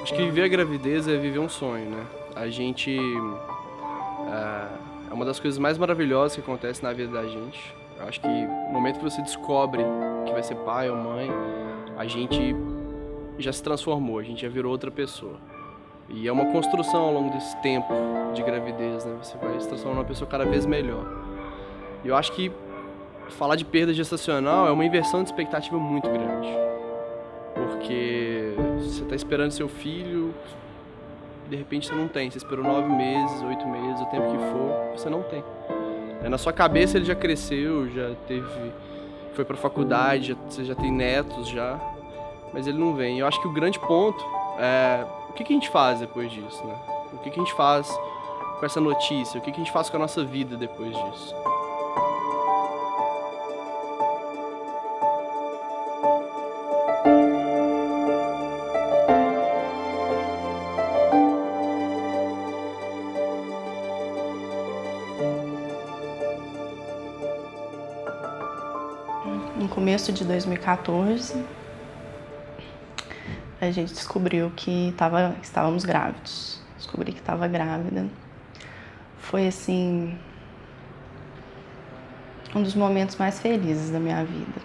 Acho que viver a gravidez é viver um sonho, né? A gente... é uma das coisas mais maravilhosas que acontece na vida da gente. Eu acho que no momento que você descobre que vai ser pai ou mãe, a gente já se transformou, a gente já virou outra pessoa. E é uma construção ao longo desse tempo de gravidez, né? Você vai se transformando numa pessoa cada vez melhor. E eu acho que falar de perda gestacional é uma inversão de expectativa muito grande. Porque você está esperando seu filho, de repente você não tem. Você esperou 9 meses, 8 meses, o tempo que for, você não tem. Na sua cabeça ele já cresceu, já teve, foi pra faculdade, você já tem netos já, mas ele não vem. Eu acho que o grande ponto é o que a gente faz depois disso, né? O que a gente faz com essa notícia? O que a gente faz com a nossa vida depois disso? No começo de 2014, a gente descobriu que estávamos grávidos. Descobri que estava grávida. Foi, assim, um dos momentos mais felizes da minha vida.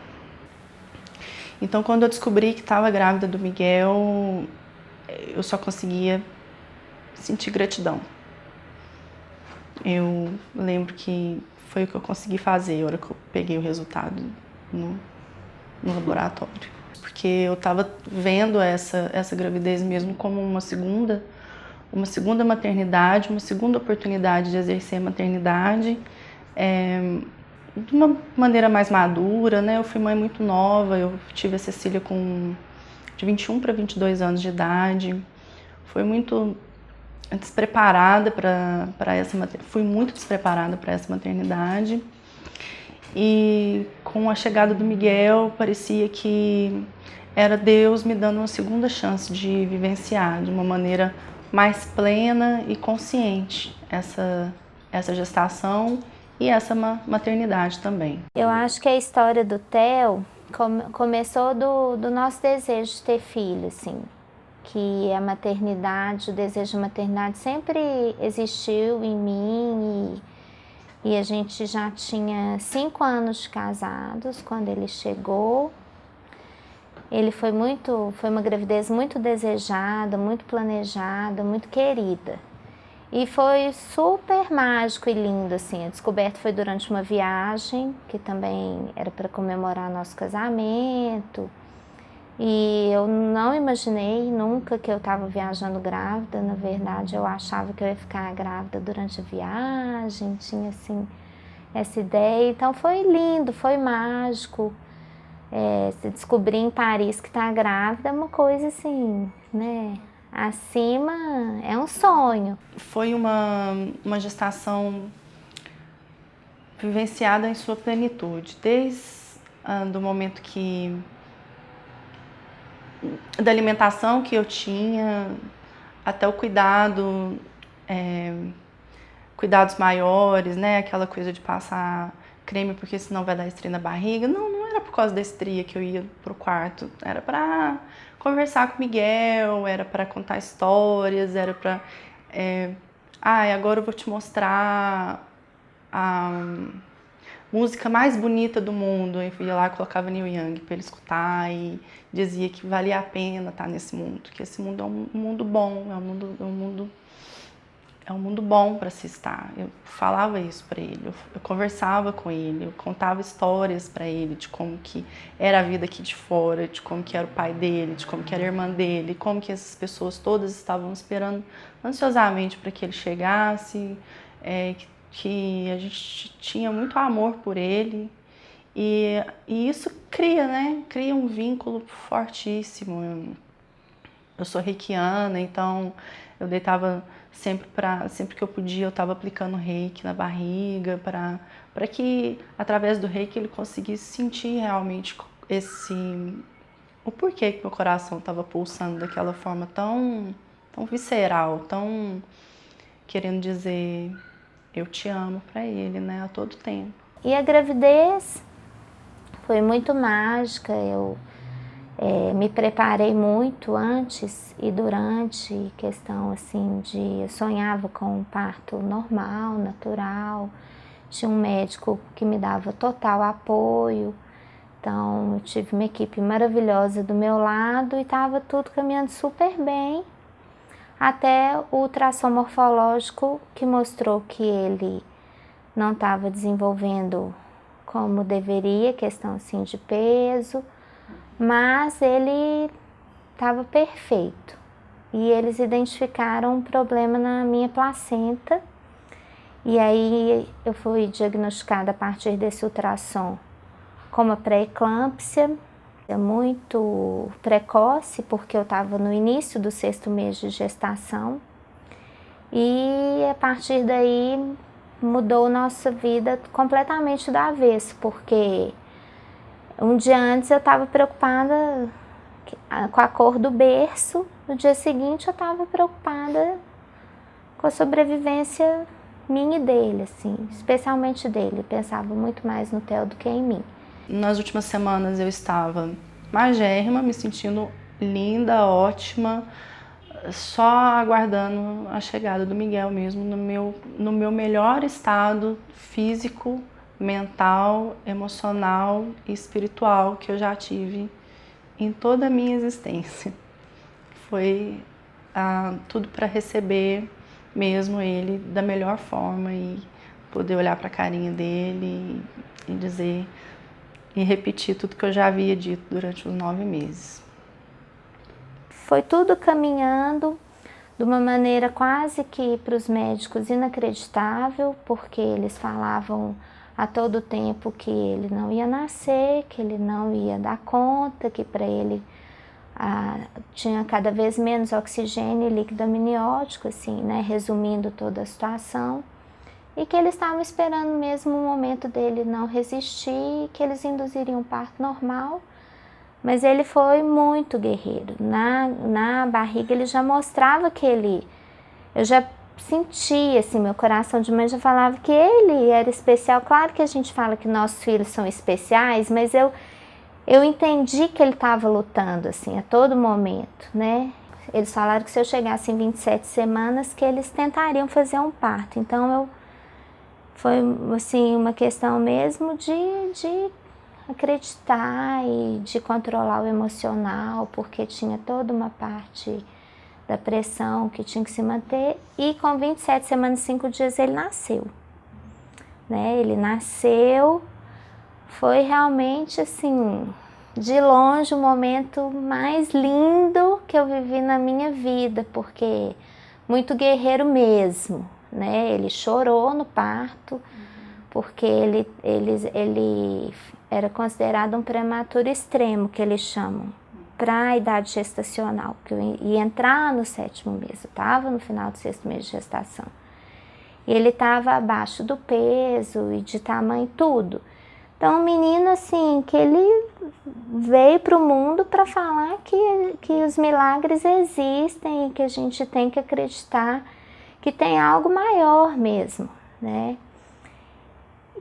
Então, quando eu descobri que estava grávida do Miguel, eu só conseguia sentir gratidão. Eu lembro que foi o que eu consegui fazer na hora que eu peguei o resultado no laboratório. Porque eu estava vendo essa gravidez mesmo como uma segunda maternidade, uma segunda oportunidade de exercer a maternidade de uma maneira mais madura, né? Eu fui mãe muito nova, eu tive a Cecília de 21 para 22 anos de idade. Foi muito despreparada fui muito despreparada para essa maternidade. E com a chegada do Miguel, parecia que era Deus me dando uma segunda chance de vivenciar de uma maneira mais plena e consciente essa gestação e essa maternidade também. Eu acho que a história do Theo começou do nosso desejo de ter filho, assim, que a maternidade, o desejo de maternidade sempre existiu em mim e a gente já tinha 5 anos de casados quando ele chegou. Ele foi uma gravidez muito desejada, muito planejada, muito querida. E foi super mágico e lindo, assim. A descoberta foi durante uma viagem, que também era para comemorar nosso casamento. E eu não imaginei nunca que eu estava viajando grávida. Na verdade, eu achava que eu ia ficar grávida durante a viagem, tinha, assim, essa ideia. Então foi lindo, foi mágico. Se descobrir em Paris que está grávida é uma coisa assim, né? Acima é um sonho. Foi uma gestação vivenciada em sua plenitude, desde do momento da alimentação que eu tinha, até o cuidados maiores, né? Aquela coisa de passar creme porque senão vai dar estria na barriga. Não era por causa da estria que eu ia pro quarto, era para conversar com o Miguel, era para contar histórias, era para agora eu vou te mostrar a música mais bonita do mundo. Eu ia lá e colocava Neil Young para ele escutar e dizia que valia a pena estar nesse mundo, que esse mundo é um mundo bom, é um mundo bom para se estar. Eu falava isso para ele, eu conversava com ele, eu contava histórias para ele de como que era a vida aqui de fora, de como que era o pai dele, de como que era a irmã dele, como que essas pessoas todas estavam esperando ansiosamente para que ele chegasse, que a gente tinha muito amor por ele. E isso cria um vínculo fortíssimo. Eu sou reikiana, então eu deitava sempre que eu podia, eu estava aplicando reiki na barriga para que através do reiki ele conseguisse sentir realmente o porquê que meu coração estava pulsando daquela forma tão visceral, tão querendo dizer eu te amo para ele, né, a todo tempo. E a gravidez foi muito mágica. Me preparei muito antes e durante, questão assim eu sonhava com um parto normal, natural. Tinha um médico que me dava total apoio. Então eu tive uma equipe maravilhosa do meu lado e estava tudo caminhando super bem. Até o ultrassom morfológico que mostrou que ele não estava desenvolvendo como deveria, questão assim de peso, mas ele estava perfeito. E eles identificaram um problema na minha placenta. E aí eu fui diagnosticada a partir desse ultrassom com uma pré-eclâmpsia, muito precoce, porque eu estava no início do 6º mês de gestação. E a partir daí mudou nossa vida completamente do avesso, porque um dia antes eu estava preocupada com a cor do berço, no dia seguinte eu estava preocupada com a sobrevivência minha e dele, assim, especialmente dele. Pensava muito mais no Theo do que em mim. Nas últimas semanas eu estava magérrima, me sentindo linda, ótima, só aguardando a chegada do Miguel mesmo, no meu melhor estado físico, mental, emocional e espiritual que eu já tive em toda a minha existência. Foi tudo para receber mesmo ele da melhor forma e poder olhar para a carinha dele e dizer e repetir tudo que eu já havia dito durante os 9 meses. Foi tudo caminhando de uma maneira quase que para os médicos inacreditável, porque eles falavam a todo tempo que ele não ia nascer, que ele não ia dar conta, que para ele tinha cada vez menos oxigênio e líquido amniótico, assim, né, resumindo toda a situação. E que eles estavam esperando mesmo o momento dele não resistir, que eles induziriam um parto normal. Mas ele foi muito guerreiro. Na barriga ele já mostrava que eu já sentia, assim, meu coração de mãe já falava que ele era especial. Claro que a gente fala que nossos filhos são especiais, mas eu entendi que ele estava lutando, assim, a todo momento, né? Eles falaram que se eu chegasse em 27 semanas, que eles tentariam fazer um parto. Então, foi, assim, uma questão mesmo de acreditar e de controlar o emocional, porque tinha toda uma parte da pressão que tinha que se manter. E com 27 semanas e 5 dias ele nasceu, né? Ele nasceu, foi realmente, assim, de longe o momento mais lindo que eu vivi na minha vida, porque muito guerreiro mesmo, né? Ele chorou no parto, porque ele era considerado um prematuro extremo, que eles chamam, para a idade gestacional, que eu ia entrar no 7º mês, eu estava no final do 6º mês de gestação. E ele estava abaixo do peso e de tamanho, tudo. Então, um menino, assim, que ele veio para o mundo para falar que os milagres existem e que a gente tem que acreditar que tem algo maior mesmo, né?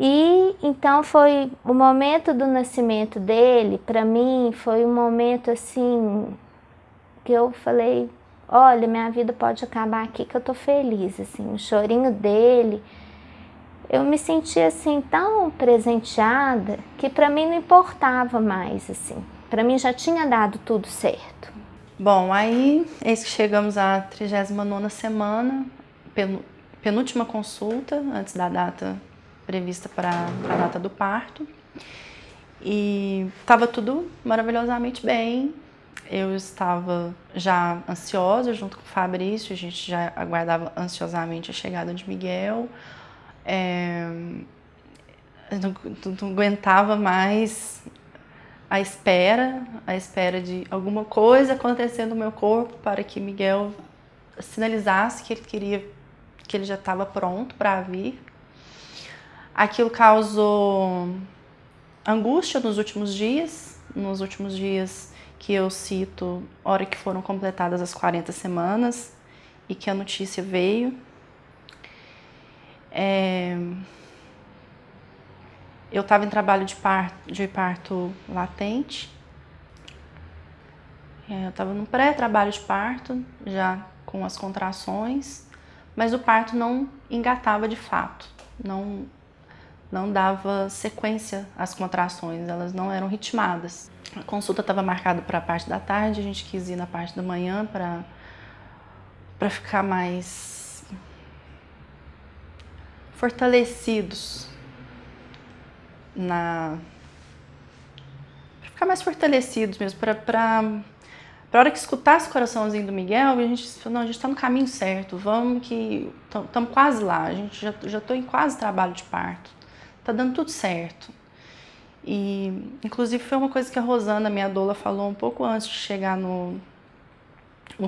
E então foi o momento do nascimento dele, para mim foi um momento assim que eu falei, olha, minha vida pode acabar aqui que eu tô feliz, assim, o chorinho dele, eu me senti assim tão presenteada que para mim não importava mais, assim, para mim já tinha dado tudo certo. Bom, aí eis que chegamos à 39ª semana, penúltima consulta antes da data prevista para a data do parto, e estava tudo maravilhosamente bem. Eu estava já ansiosa junto com o Fabrício, a gente já aguardava ansiosamente a chegada de Miguel. Não aguentava mais a espera de alguma coisa acontecer no meu corpo para que Miguel sinalizasse que ele já estava pronto para vir. Aquilo causou angústia nos últimos dias que eu cito, hora que foram completadas as 40 semanas e que a notícia veio. Eu estava em trabalho de parto latente Eu estava no pré-trabalho de parto, já com as contrações, mas o parto não engatava de fato, não dava sequência às contrações, elas não eram ritmadas. A consulta estava marcada para a parte da tarde, a gente quis ir na parte da manhã para ficar mais fortalecidos para ficar mais fortalecidos mesmo, para hora que escutasse o coraçãozinho do Miguel, a gente falou, não, a gente está no caminho certo, vamos que estamos quase lá, a gente já estou em quase trabalho de parto, tá dando tudo certo. E inclusive foi uma coisa que a Rosana, minha doula, falou um pouco antes de chegar no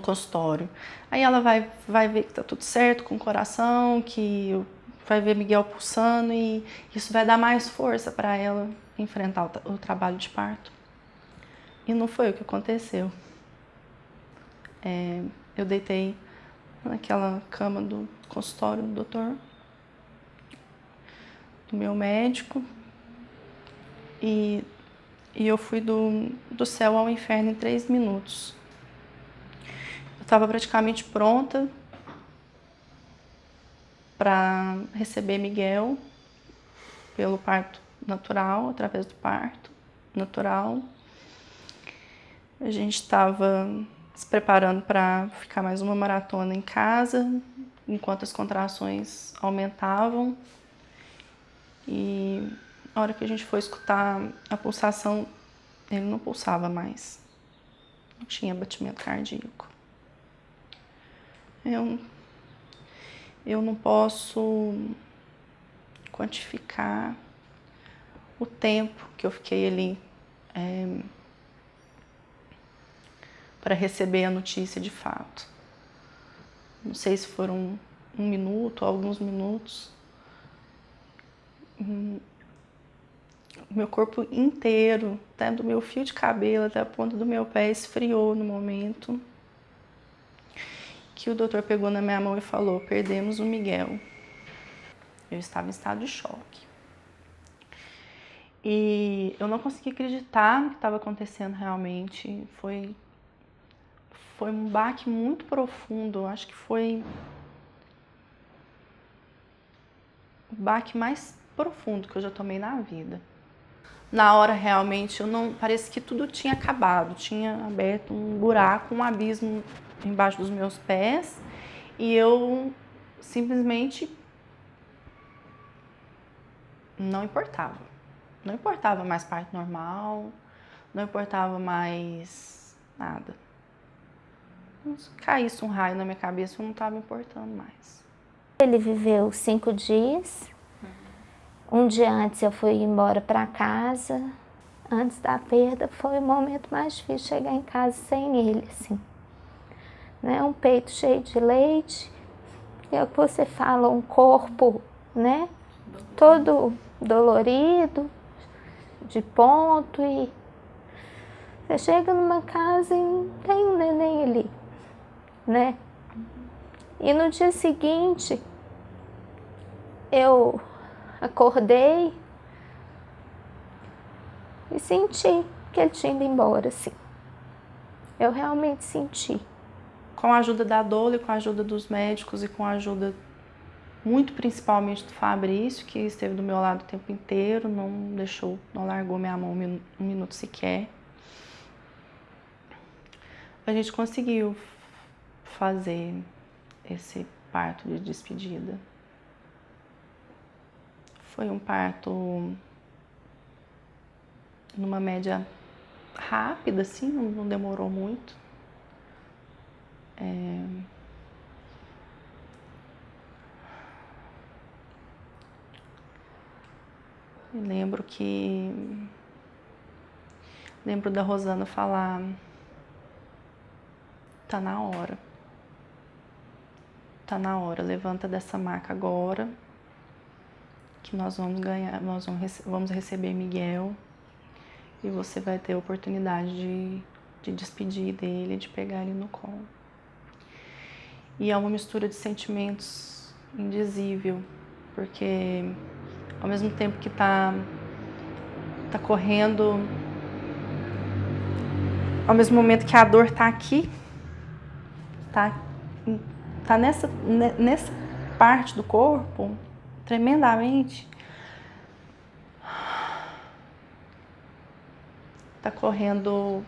consultório. Aí ela vai ver que tá tudo certo com o coração, que vai ver Miguel pulsando e isso vai dar mais força para ela enfrentar o trabalho de parto. E não foi o que aconteceu. Eu deitei naquela cama do consultório do doutor, do meu médico, e eu fui do céu ao inferno em 3 minutos. Eu estava praticamente pronta para receber Miguel pelo parto natural, através do parto natural. A gente estava se preparando para ficar mais uma maratona em casa, enquanto as contrações aumentavam. E na hora que a gente foi escutar a pulsação, ele não pulsava mais. Não tinha batimento cardíaco. Eu não posso quantificar o tempo que eu fiquei ali para receber a notícia de fato. Não sei se foram 1 minuto, alguns minutos. Meu corpo inteiro, até do meu fio de cabelo até a ponta do meu pé, esfriou no momento que o doutor pegou na minha mão e falou: perdemos o Miguel. Eu estava em estado de choque. E eu não consegui acreditar no que estava acontecendo realmente. Foi um baque muito profundo. Acho que foi o baque mais profundo que eu já tomei na vida. Na hora, realmente, parece que tudo tinha acabado. Tinha aberto um buraco, um abismo embaixo dos meus pés. E eu simplesmente não importava. Não importava mais parto normal, não importava mais nada. Se caísse um raio na minha cabeça, eu não estava importando mais. Ele viveu 5 dias. Um dia antes eu fui embora para casa. Antes da perda foi o momento mais difícil, chegar em casa sem ele, assim. Né? Um peito cheio de leite. É o que você fala, um corpo, né? Todo dolorido, de ponto, e você chega numa casa e tem um neném ali, né? E no dia seguinte, eu acordei e senti que ele tinha ido embora, assim. Eu realmente senti. Com a ajuda da doula e com a ajuda dos médicos e com a ajuda muito principalmente do Fabrício, que esteve do meu lado o tempo inteiro, não largou minha mão um minuto sequer. A gente conseguiu fazer esse parto de despedida. Foi um parto numa média rápida, assim, não demorou muito. Lembro da Rosana falar: tá na hora, levanta dessa maca agora, que nós vamos ganhar, vamos receber Miguel e você vai ter a oportunidade de despedir dele, de pegar ele no colo. E é uma mistura de sentimentos indizível, porque ao mesmo tempo que tá correndo ao mesmo momento que a dor tá aqui, tá nessa parte do corpo, tremendamente, tá correndo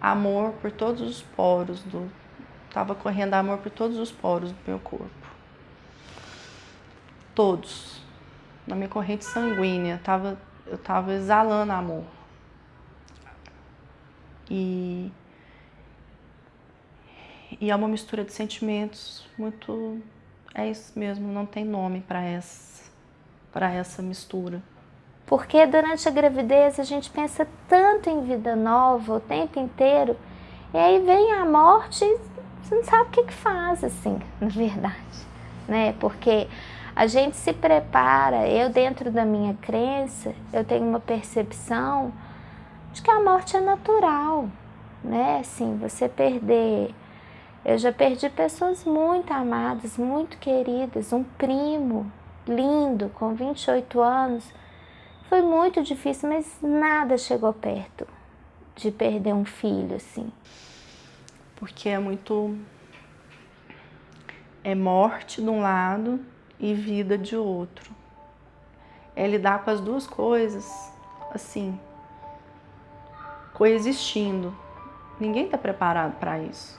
amor por todos os poros tava correndo amor por todos os poros do meu corpo. Todos. Na minha corrente sanguínea, eu tava exalando amor. E é uma mistura de sentimentos muito... É isso mesmo, não tem nome para essa mistura. Porque durante a gravidez a gente pensa tanto em vida nova o tempo inteiro, e aí vem a morte e você não sabe o que faz, assim, na verdade, né? Porque a gente se prepara, eu dentro da minha crença, eu tenho uma percepção de que a morte é natural, né? Assim, você perder... Eu já perdi pessoas muito amadas, muito queridas, um primo lindo, com 28 anos. Foi muito difícil, mas nada chegou perto de perder um filho, assim. Porque é muito... É morte de um lado e vida de outro. É lidar com as duas coisas, assim, coexistindo. Ninguém está preparado para isso.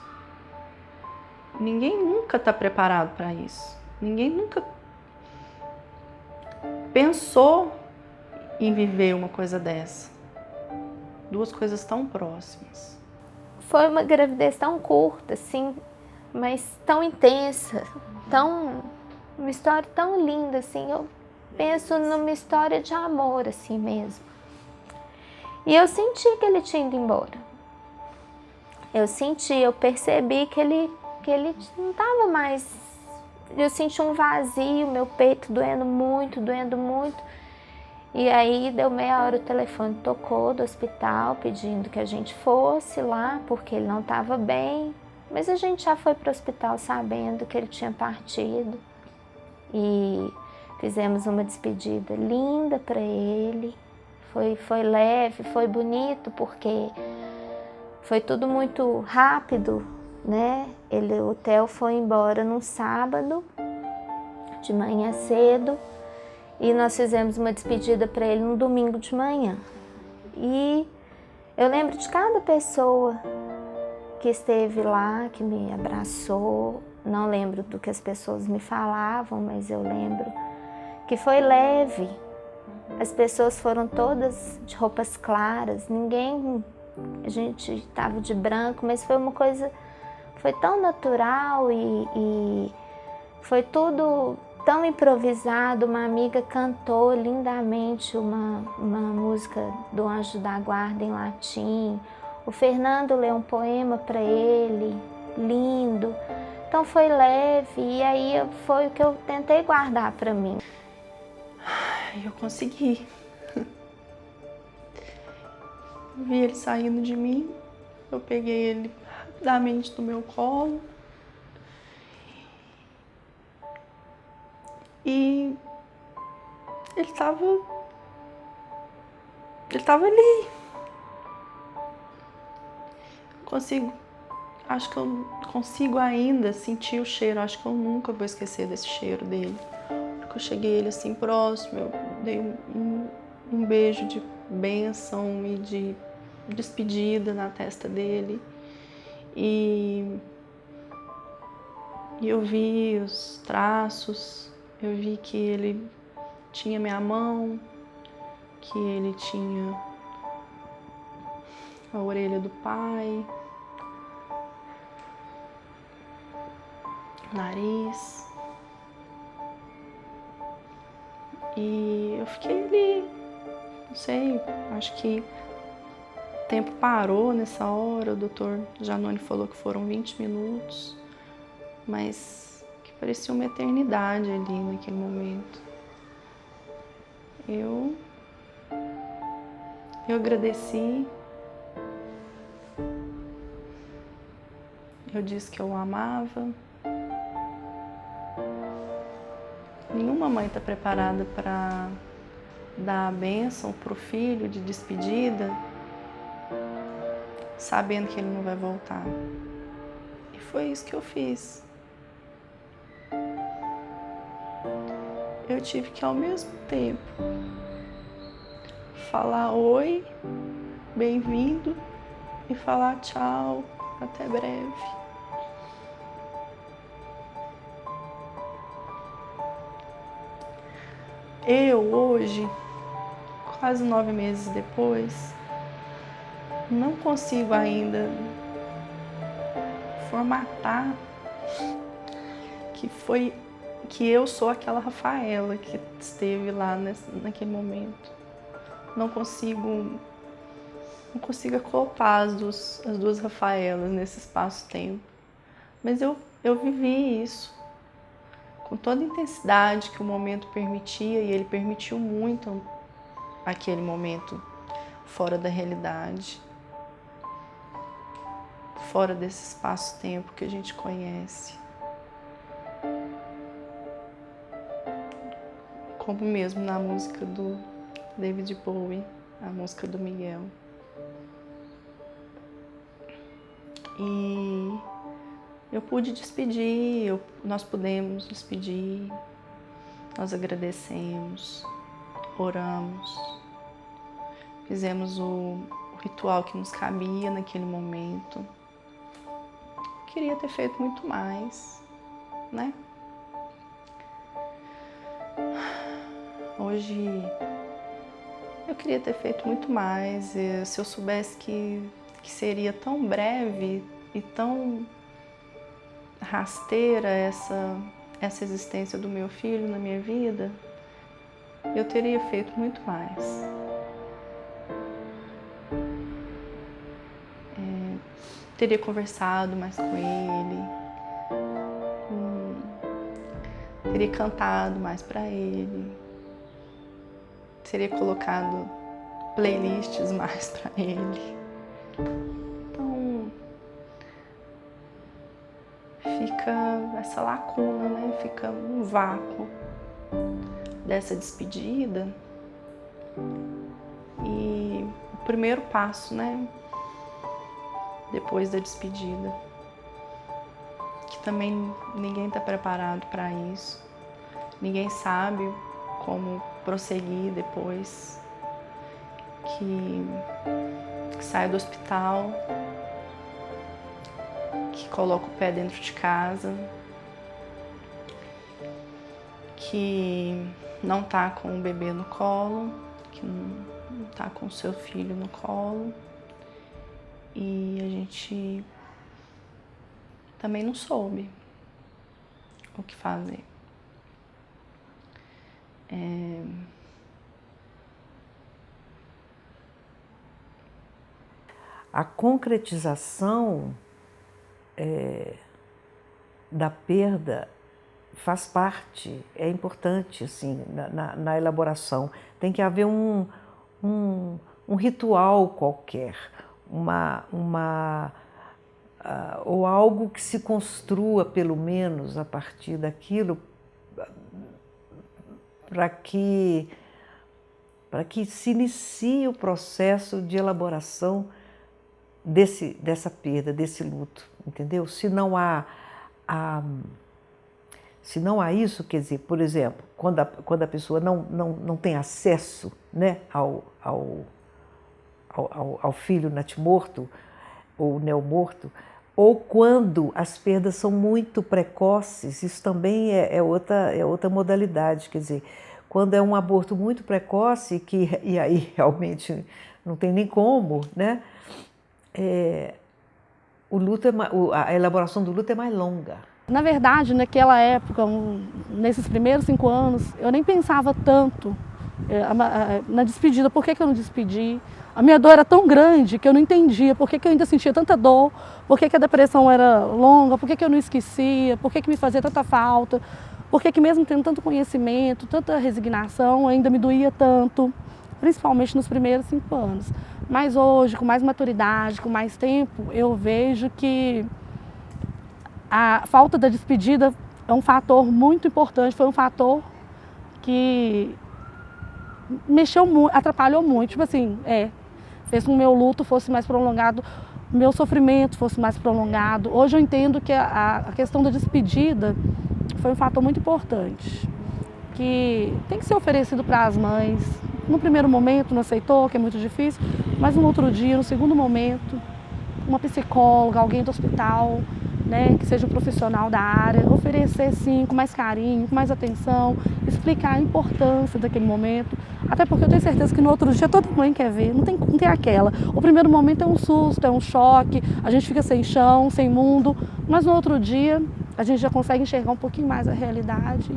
Ninguém nunca está preparado para isso. Ninguém nunca pensou em viver uma coisa dessa. Duas coisas tão próximas. Foi uma gravidez tão curta, assim, mas tão intensa, uma história tão linda, assim. Eu penso numa história de amor, assim mesmo. E eu senti que ele tinha ido embora. Eu percebi que ele não estava mais... Eu senti um vazio, meu peito doendo muito. E aí deu meia hora, o telefone tocou do hospital pedindo que a gente fosse lá, porque ele não estava bem. Mas a gente já foi para o hospital sabendo que ele tinha partido. E fizemos uma despedida linda para ele. Foi leve, foi bonito, porque foi tudo muito rápido, né? O Theo foi embora num sábado, de manhã cedo, e nós fizemos uma despedida para ele no domingo de manhã. E eu lembro de cada pessoa que esteve lá, que me abraçou. Não lembro do que as pessoas me falavam, mas eu lembro que foi leve. As pessoas foram todas de roupas claras, a gente estava de branco, mas foi uma coisa, foi tão natural e foi tudo tão improvisado. Uma amiga cantou lindamente uma música do Anjo da Guarda em latim. O Fernando leu um poema para ele, lindo. Então foi leve, e aí foi o que eu tentei guardar para mim. Eu consegui. Vi ele saindo de mim, eu peguei ele rapidamente do meu colo e ele tava ali. Acho que eu consigo ainda sentir o cheiro, acho que eu nunca vou esquecer desse cheiro dele. Porque eu cheguei ele assim próximo, eu dei um beijo de bênção e de despedida na testa dele. E eu vi os traços, eu vi que ele tinha minha mão, que ele tinha a orelha do pai, nariz. E eu fiquei ali, não sei, acho que o tempo parou nessa hora. O doutor Janone falou que foram 20 minutos, mas que parecia uma eternidade ali naquele momento. Eu agradeci, eu disse que eu o amava. Nenhuma mãe está preparada para dar a bênção para o filho de despedida sabendo que ele não vai voltar. E foi isso que eu fiz. Eu tive que, ao mesmo tempo, falar oi, bem-vindo, e falar tchau, até breve. Eu, hoje, quase 9 meses depois, não consigo ainda formatar que eu sou aquela Rafaela que esteve lá naquele momento. Não consigo acoplar as duas Rafaelas nesse espaço-tempo. Mas eu vivi isso com toda a intensidade que o momento permitia, e ele permitiu muito aquele momento fora da realidade, fora desse espaço-tempo que a gente conhece. Como mesmo na música do David Bowie, a música do Miguel. E eu pude despedir, nós pudemos despedir, nós agradecemos, oramos, fizemos o ritual que nos cabia naquele momento. Queria ter feito muito mais, né? Hoje eu queria ter feito muito mais. Se eu soubesse que seria tão breve e tão rasteira essa existência do meu filho na minha vida, eu teria feito muito mais. Teria conversado mais com ele, teria cantado mais para ele, teria colocado playlists mais para ele. Então, fica essa lacuna, né? Fica um vácuo dessa despedida. E o primeiro passo, né? Depois da despedida, que também ninguém está preparado para isso, ninguém sabe como prosseguir depois que sai do hospital, que coloca o pé dentro de casa, que não está com o bebê no colo, que não está com o seu filho no colo. E a gente também não soube o que fazer. A concretização da perda faz parte, é importante assim, na elaboração. Tem que haver um ritual qualquer, ou algo que se construa, pelo menos, a partir daquilo, para que se inicie o processo de elaboração dessa perda, desse luto, entendeu? Se não há isso, quer dizer, por exemplo, quando a pessoa não tem acesso, né, ao filho natimorto ou neomorto, ou quando as perdas são muito precoces, isso também é outra modalidade, quer dizer, quando é um aborto muito precoce, e aí realmente não tem nem como, né? A elaboração do luto é mais longa. Na verdade, naquela época, nesses primeiros 5 anos, eu nem pensava tanto na despedida. Por que eu não despedi? A minha dor era tão grande que eu não entendia por que eu ainda sentia tanta dor, por que a depressão era longa, por que eu não esquecia, por que me fazia tanta falta, por que mesmo tendo tanto conhecimento, tanta resignação, ainda me doía tanto, principalmente nos primeiros 5 anos. Mas hoje, com mais maturidade, com mais tempo, eu vejo que a falta da despedida é um fator muito importante, foi um fator que mexeu muito, atrapalhou muito, tipo assim, fez com que o meu luto fosse mais prolongado meu sofrimento fosse mais prolongado. Hoje eu entendo que a questão da despedida foi um fator muito importante, que tem que ser oferecido para as mães. No primeiro momento não aceitou, que é muito difícil, mas no outro dia, no segundo momento, uma psicóloga, alguém do hospital, né, que seja um profissional da área, oferecer sim, com mais carinho, com mais atenção, explicar a importância daquele momento, até porque eu tenho certeza que no outro dia toda mãe quer ver, não tem aquela. O primeiro momento é um susto, é um choque, a gente fica sem chão, sem mundo, mas no outro dia a gente já consegue enxergar um pouquinho mais a realidade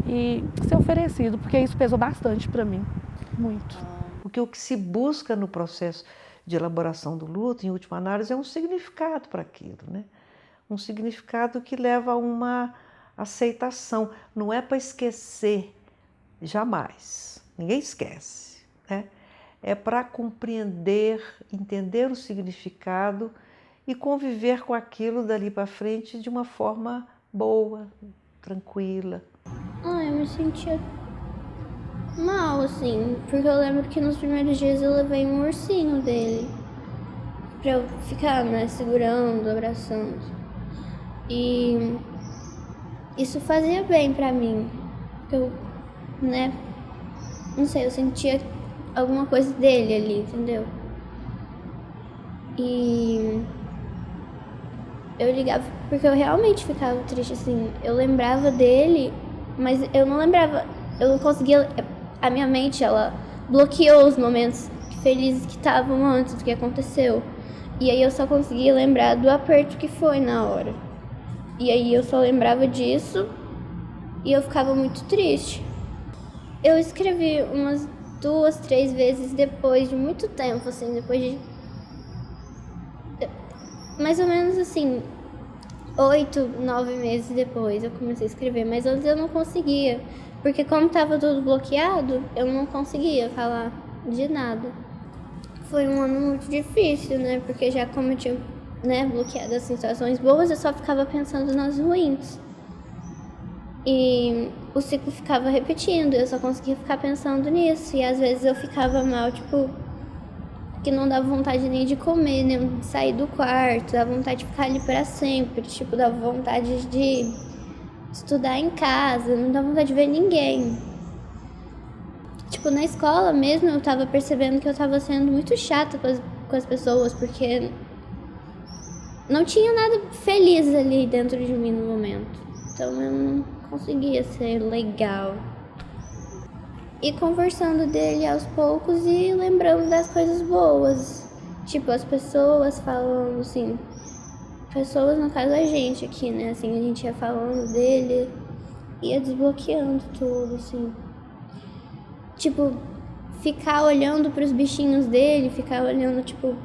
e ser oferecido, porque isso pesou bastante para mim, muito. Porque o que se busca no processo de elaboração do luto, em última análise, é um significado para aquilo, né? Um significado que leva a uma aceitação. Não é para esquecer, jamais. Ninguém esquece, né? É para compreender, entender o significado e conviver com aquilo dali para frente de uma forma boa, tranquila. Eu me sentia mal, assim, porque eu lembro que nos primeiros dias eu levei um ursinho dele pra eu ficar, né, segurando, abraçando. E isso fazia bem pra mim. Eu, né, não sei, eu sentia alguma coisa dele ali, entendeu? E eu ligava porque eu realmente ficava triste, assim. Eu lembrava dele, mas eu não lembrava, eu não conseguia. A minha mente, ela bloqueou os momentos felizes que estavam antes do que aconteceu. E aí eu só conseguia lembrar do aperto que foi na hora. E aí eu só lembrava disso e eu ficava muito triste. Eu escrevi umas 2, 3 vezes depois de muito tempo, assim, depois de mais ou menos assim, 8, 9 meses depois eu comecei a escrever, mas antes eu não conseguia, porque como estava tudo bloqueado, eu não conseguia falar de nada. Foi um ano muito difícil, né, porque já como eu tinha, né, bloqueado as sensações boas, eu só ficava pensando nas ruins. E o ciclo ficava repetindo, eu só conseguia ficar pensando nisso, e às vezes eu ficava mal, tipo, que não dava vontade nem de comer, nem de sair do quarto, dava vontade de ficar ali para sempre, tipo, dava vontade de estudar em casa, não dava vontade de ver ninguém. Tipo, na escola mesmo eu tava percebendo que eu tava sendo muito chata com as pessoas, porque não tinha nada feliz ali dentro de mim no momento. Então eu não conseguia ser legal. E conversando dele aos poucos e lembrando das coisas boas. Tipo, as pessoas falando, assim, pessoas, no caso a gente aqui, né, assim, a gente ia falando dele, ia desbloqueando tudo, assim. Tipo, ficar olhando pros bichinhos dele, ficar olhando, tipo,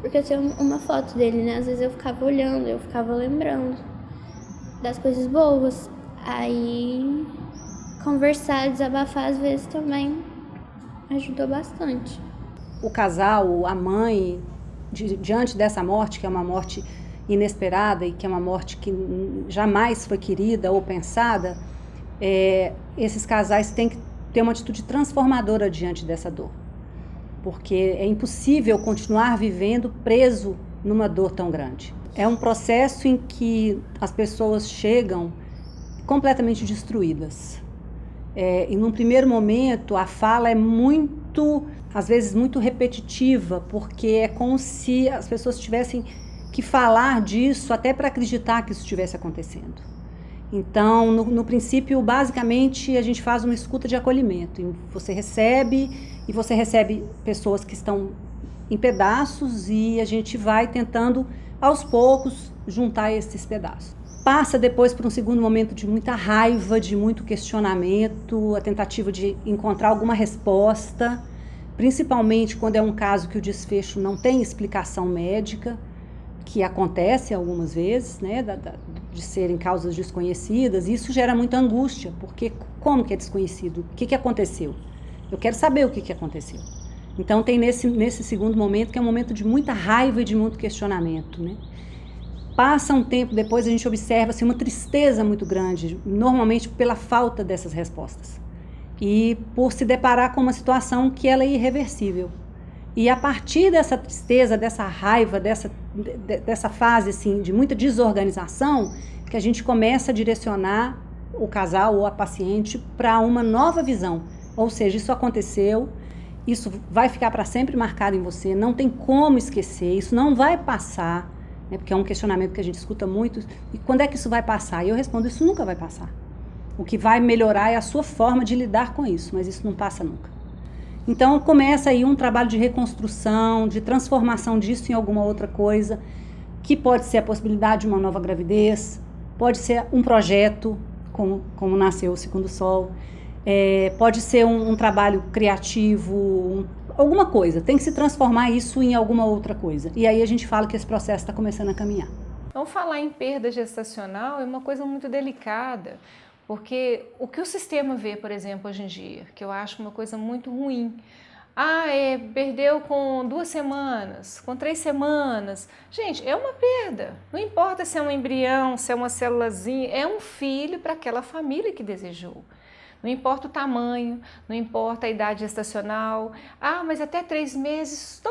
porque eu tenho uma foto dele, né, às vezes eu ficava olhando, eu ficava lembrando das coisas boas. Aí conversar, desabafar às vezes também ajudou bastante. O casal, a mãe, diante dessa morte, que é uma morte inesperada e que é uma morte que jamais foi querida ou pensada, esses casais têm que ter uma atitude transformadora diante dessa dor. Porque é impossível continuar vivendo preso numa dor tão grande. É um processo em que as pessoas chegam completamente destruídas. E num primeiro momento a fala é muito, às vezes muito repetitiva, porque é como se as pessoas tivessem que falar disso até para acreditar que isso estivesse acontecendo. Então, no princípio, basicamente, a gente faz uma escuta de acolhimento. Você recebe pessoas que estão em pedaços e a gente vai tentando, aos poucos, juntar esses pedaços. Passa depois por um segundo momento de muita raiva, de muito questionamento, a tentativa de encontrar alguma resposta, principalmente quando é um caso que o desfecho não tem explicação médica, que acontece algumas vezes, né, de serem causas desconhecidas, e isso gera muita angústia, porque como que é desconhecido? O que aconteceu? Eu quero saber o que aconteceu. Então tem nesse segundo momento, que é um momento de muita raiva e de muito questionamento, né? Passa um tempo depois, a gente observa assim, uma tristeza muito grande, normalmente pela falta dessas respostas. E por se deparar com uma situação que ela é irreversível. E a partir dessa tristeza, dessa raiva, dessa fase assim, de muita desorganização, que a gente começa a direcionar o casal ou a paciente para uma nova visão. Ou seja, isso aconteceu, isso vai ficar para sempre marcado em você, não tem como esquecer, isso não vai passar, né, porque é um questionamento que a gente escuta muito. E quando é que isso vai passar? E eu respondo, isso nunca vai passar. O que vai melhorar é a sua forma de lidar com isso, mas isso não passa nunca. Então começa aí um trabalho de reconstrução, de transformação disso em alguma outra coisa, que pode ser a possibilidade de uma nova gravidez, pode ser um projeto, como nasceu o Segundo Sol, pode ser um trabalho criativo, alguma coisa. Tem que se transformar isso em alguma outra coisa. E aí a gente fala que esse processo está começando a caminhar. Então, falar em perda gestacional é uma coisa muito delicada, porque o que o sistema vê, por exemplo, hoje em dia, que eu acho uma coisa muito ruim, perdeu com 2 semanas, com 3 semanas. Gente, é uma perda. Não importa se é um embrião, se é uma célulazinha, é um filho para aquela família que desejou. Não importa o tamanho, não importa a idade gestacional. Mas até 3 meses,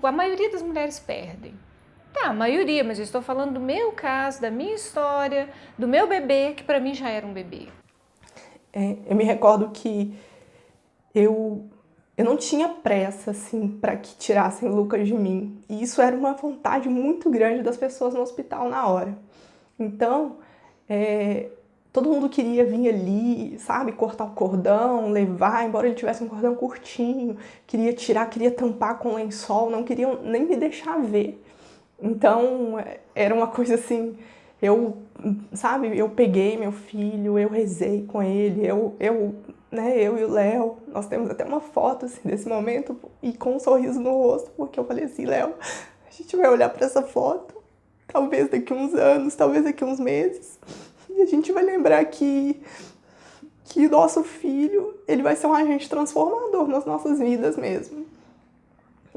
a maioria das mulheres perdem. Tá, a maioria, mas eu estou falando do meu caso, da minha história, do meu bebê, que para mim já era um bebê. Eu me recordo que eu não tinha pressa, assim, para que tirassem o Lucas de mim. E isso era uma vontade muito grande das pessoas no hospital na hora. Então, todo mundo queria vir ali, sabe, cortar o cordão, levar, embora ele tivesse um cordão curtinho, queria tirar, queria tampar com lençol, não queriam nem me deixar ver. Então, era uma coisa assim, eu peguei meu filho, eu rezei com ele, eu e o Léo, nós temos até uma foto assim, desse momento, e com um sorriso no rosto, porque eu falei assim, Léo, a gente vai olhar para essa foto, talvez daqui uns anos, talvez daqui uns meses, e a gente vai lembrar que nosso filho, ele vai ser um agente transformador nas nossas vidas mesmo.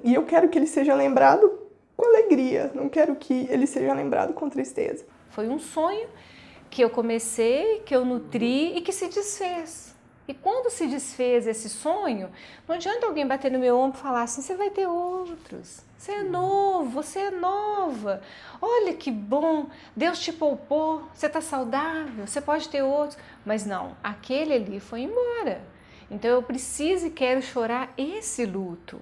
E eu quero que ele seja lembrado com alegria, não quero que ele seja lembrado com tristeza. Foi um sonho que eu comecei, que eu nutri e que se desfez. E quando se desfez esse sonho, não adianta alguém bater no meu ombro e falar assim, você vai ter outros, você é novo, você é nova, olha que bom, Deus te poupou, você está saudável, você pode ter outros. Mas não, aquele ali foi embora. Então eu preciso e quero chorar esse luto.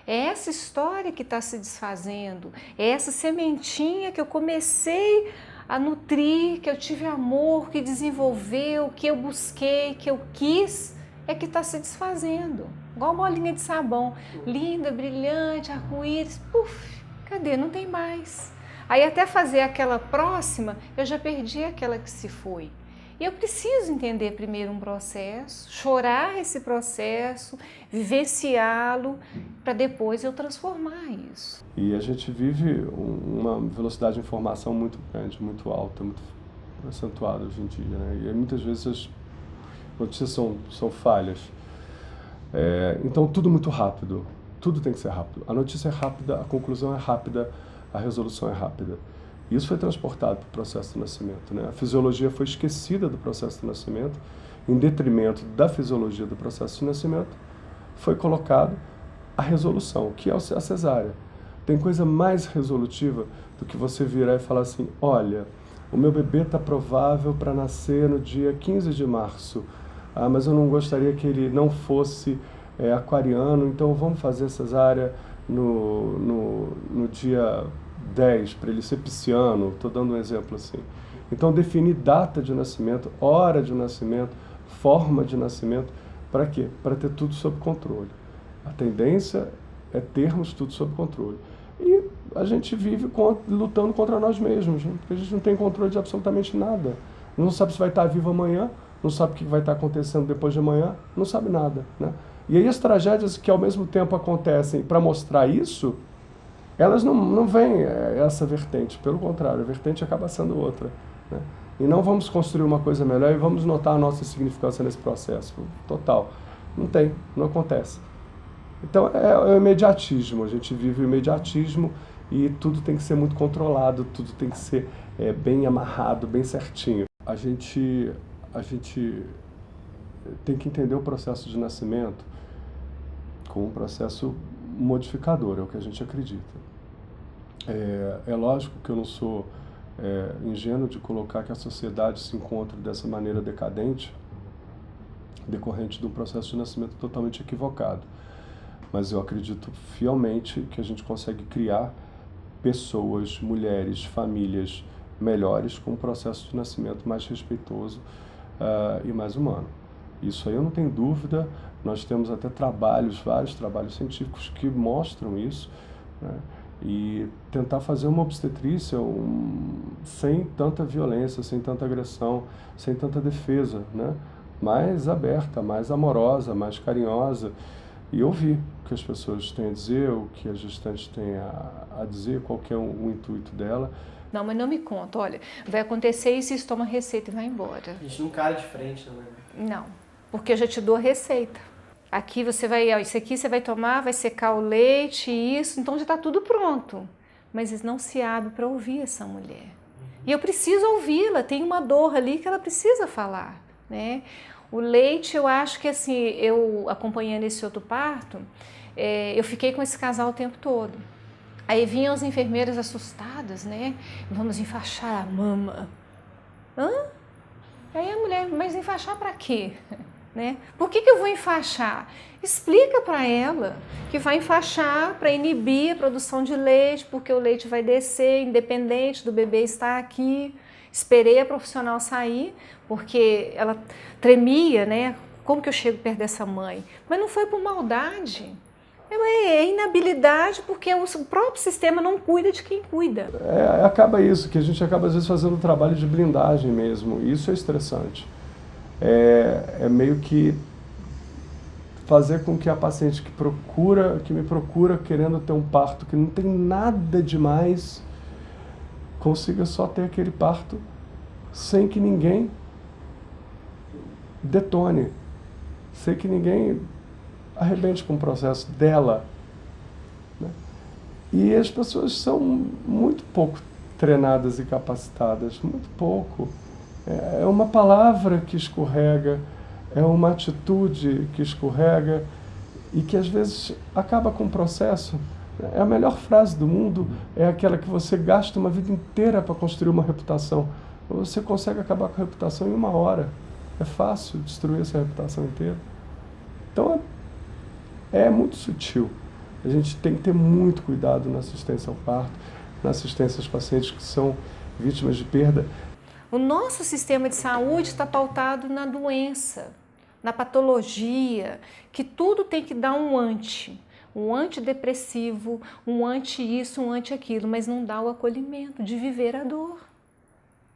É essa história que está se desfazendo, é essa sementinha que eu comecei a nutrir, que eu tive amor, que desenvolveu, que eu busquei, que eu quis, é que está se desfazendo. Igual bolinha de sabão, linda, brilhante, arco-íris, puf, cadê? Não tem mais. Aí até fazer aquela próxima, eu já perdi aquela que se foi. E eu preciso entender primeiro um processo, chorar esse processo, vivenciá-lo, para depois eu transformar isso. E a gente vive uma velocidade de informação muito grande, muito alta, muito acentuada hoje em dia, né? E muitas vezes as notícias são falhas. Então tudo muito rápido, tudo tem que ser rápido. A notícia é rápida, a conclusão é rápida, a resolução é rápida. Isso foi transportado para o processo do nascimento, né? A fisiologia foi esquecida do processo do nascimento, em detrimento da fisiologia do processo de nascimento, foi colocado a resolução, que é a cesárea. Tem coisa mais resolutiva do que você virar e falar assim, olha, o meu bebê está provável para nascer no dia 15 de março, mas eu não gostaria que ele não fosse aquariano, então vamos fazer cesárea no dia 10, para ele ser pisciano, estou dando um exemplo assim. Então definir data de nascimento, hora de nascimento, forma de nascimento, para quê? Para ter tudo sob controle. A tendência é termos tudo sob controle. E a gente vive lutando contra nós mesmos, né? Porque a gente não tem controle de absolutamente nada. Não sabe se vai estar vivo amanhã, não sabe o que vai estar acontecendo depois de amanhã, não sabe nada, né? E aí as tragédias que ao mesmo tempo acontecem para mostrar isso, elas não vêm essa vertente, pelo contrário, a vertente acaba sendo outra, né? E não vamos construir uma coisa melhor e vamos notar a nossa significância nesse processo, total. Não tem, não acontece. Então é o imediatismo, a gente vive o imediatismo e tudo tem que ser muito controlado, tudo tem que ser bem amarrado, bem certinho. A gente tem que entender o processo de nascimento como um processo modificador, é o que a gente acredita. É lógico que eu não sou ingênuo de colocar que a sociedade se encontra dessa maneira decadente, decorrente de um processo de nascimento totalmente equivocado. Mas eu acredito fielmente que a gente consegue criar pessoas, mulheres, famílias melhores com um processo de nascimento mais respeitoso e mais humano. Isso aí eu não tenho dúvida, nós temos até vários trabalhos científicos que mostram isso, né? E tentar fazer uma obstetrícia sem tanta violência, sem tanta agressão, sem tanta defesa, né? Mais aberta, mais amorosa, mais carinhosa, e ouvir o que as pessoas têm a dizer, o que a gestante tem a dizer, qual que é o intuito dela. Não, mas não me conta, olha, vai acontecer isso, isso, toma receita e vai embora. A gente não cara de frente também. Não, porque eu já te dou a receita. Aqui você vai, isso aqui você vai tomar, vai secar o leite, isso, então já está tudo pronto. Mas não se abre para ouvir essa mulher. E eu preciso ouvi-la, tem uma dor ali que ela precisa falar, né? O leite, eu acho que assim, eu acompanhando esse outro parto, eu fiquei com esse casal o tempo todo. Aí vinham as enfermeiras assustadas, né? Vamos enfaixar a mama. Hã? Aí a mulher, mas enfaixar para quê? Né? Por que eu vou enfaixar? Explica para ela que vai enfaixar para inibir a produção de leite, porque o leite vai descer independente do bebê estar aqui. Esperei a profissional sair, porque ela tremia, né? Como que eu chego perto dessa mãe? Mas não foi por maldade. É inabilidade, porque o próprio sistema não cuida de quem cuida. Acaba isso, que a gente acaba às vezes fazendo um trabalho de blindagem mesmo. Isso é estressante. É meio que fazer com que a paciente que me procura querendo ter um parto que não tem nada demais, consiga só ter aquele parto sem que ninguém detone, sem que ninguém arrebente com o processo dela, né? E as pessoas são muito pouco treinadas e capacitadas, muito pouco. É uma palavra que escorrega, é uma atitude que escorrega e que às vezes acaba com o processo. A melhor frase do mundo é aquela que você gasta uma vida inteira para construir uma reputação. Você consegue acabar com a reputação em 1 hora. É fácil destruir essa reputação inteira. Então é muito sutil. A gente tem que ter muito cuidado na assistência ao parto, na assistência aos pacientes que são vítimas de perda. O nosso sistema de saúde está pautado na doença, na patologia, que tudo tem que dar um antidepressivo, um anti-isso, um anti-aquilo, mas não dá o acolhimento de viver a dor.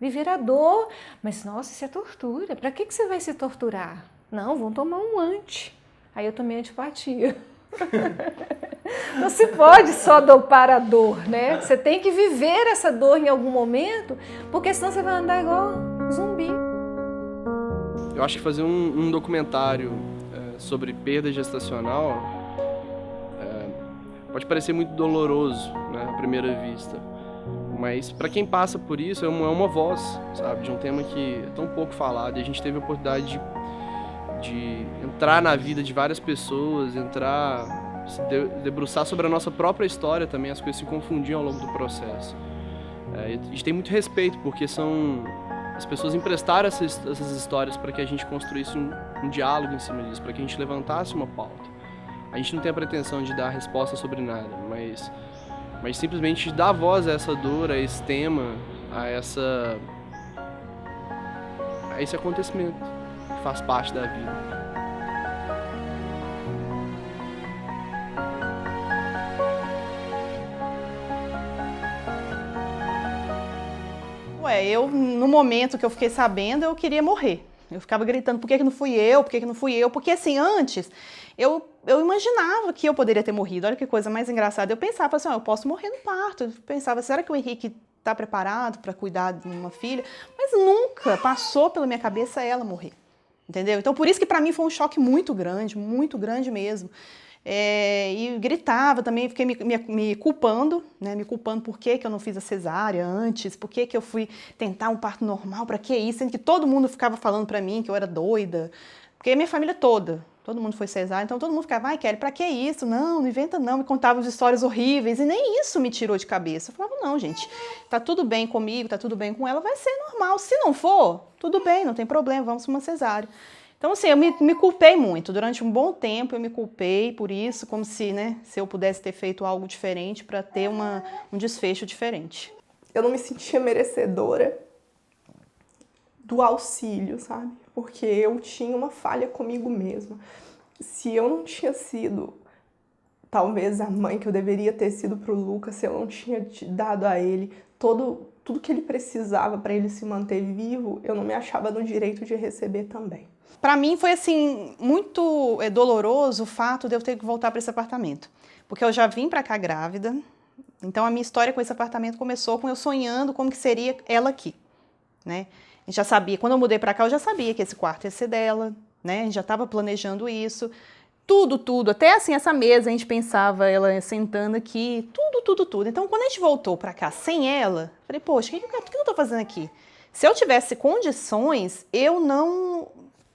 Viver a dor, mas nossa, isso é tortura. Para que você vai se torturar? Não, vão tomar um anti. Aí eu tomei antipatia. Não se pode só dopar a dor, né? Você tem que viver essa dor em algum momento, porque senão você vai andar igual zumbi. Eu acho que fazer um documentário sobre perda gestacional pode parecer muito doloroso, né, à primeira vista. Mas para quem passa por isso, é uma voz, sabe, de um tema que é tão pouco falado. E a gente teve a oportunidade de entrar na vida de várias pessoas, se debruçar sobre a nossa própria história também. As coisas se confundiam ao longo do processo. A gente tem muito respeito, porque as pessoas emprestaram essas histórias para que a gente construísse um diálogo em cima disso, para que a gente levantasse uma pauta. A gente não tem a pretensão de dar resposta sobre nada, mas simplesmente dar voz a essa dor, a esse tema, a esse acontecimento que faz parte da vida. No momento que eu fiquei sabendo, eu queria morrer. Eu ficava gritando, por que não fui eu? Por que não fui eu? Porque assim, antes, eu imaginava que eu poderia ter morrido. Olha que coisa mais engraçada. Eu pensava assim, eu posso morrer no parto. Eu pensava, será que o Henrique está preparado para cuidar de uma filha? Mas nunca passou pela minha cabeça ela morrer. Entendeu? Então, por isso que para mim foi um choque muito grande mesmo. E gritava também, fiquei me culpando, né? Me culpando por que eu não fiz a cesárea antes, por que eu fui tentar um parto normal, para que isso? Sendo que todo mundo ficava falando para mim que eu era doida, porque a minha família toda Todo mundo foi cesárea, então todo mundo ficava, ai, Kelly, pra que isso? Não inventa não, me contava as histórias horríveis, e nem isso me tirou de cabeça. Eu falava, não, gente, tá tudo bem comigo, tá tudo bem com ela, vai ser normal. Se não for, tudo bem, não tem problema, vamos para uma cesárea. Então, assim, eu me culpei muito. Durante um bom tempo eu me culpei por isso, como se, né, se eu pudesse ter feito algo diferente para ter um desfecho diferente. Eu não me sentia merecedora do auxílio, sabe? Porque eu tinha uma falha comigo mesma. Se eu não tinha sido, talvez, a mãe que eu deveria ter sido pro Lucas, se eu não tinha dado a ele tudo que ele precisava para ele se manter vivo, eu não me achava no direito de receber também. Para mim foi, assim, muito doloroso o fato de eu ter que voltar para esse apartamento. Porque eu já vim para cá grávida, então a minha história com esse apartamento começou com eu sonhando como que seria ela aqui, né? A gente já sabia, quando eu mudei para cá, eu já sabia que esse quarto ia ser dela, né? A gente já estava planejando isso. Tudo. Até assim, essa mesa, a gente pensava ela sentando aqui, tudo. Então, quando a gente voltou para cá sem ela, falei, poxa, o que eu estou fazendo aqui? Se eu tivesse condições, eu não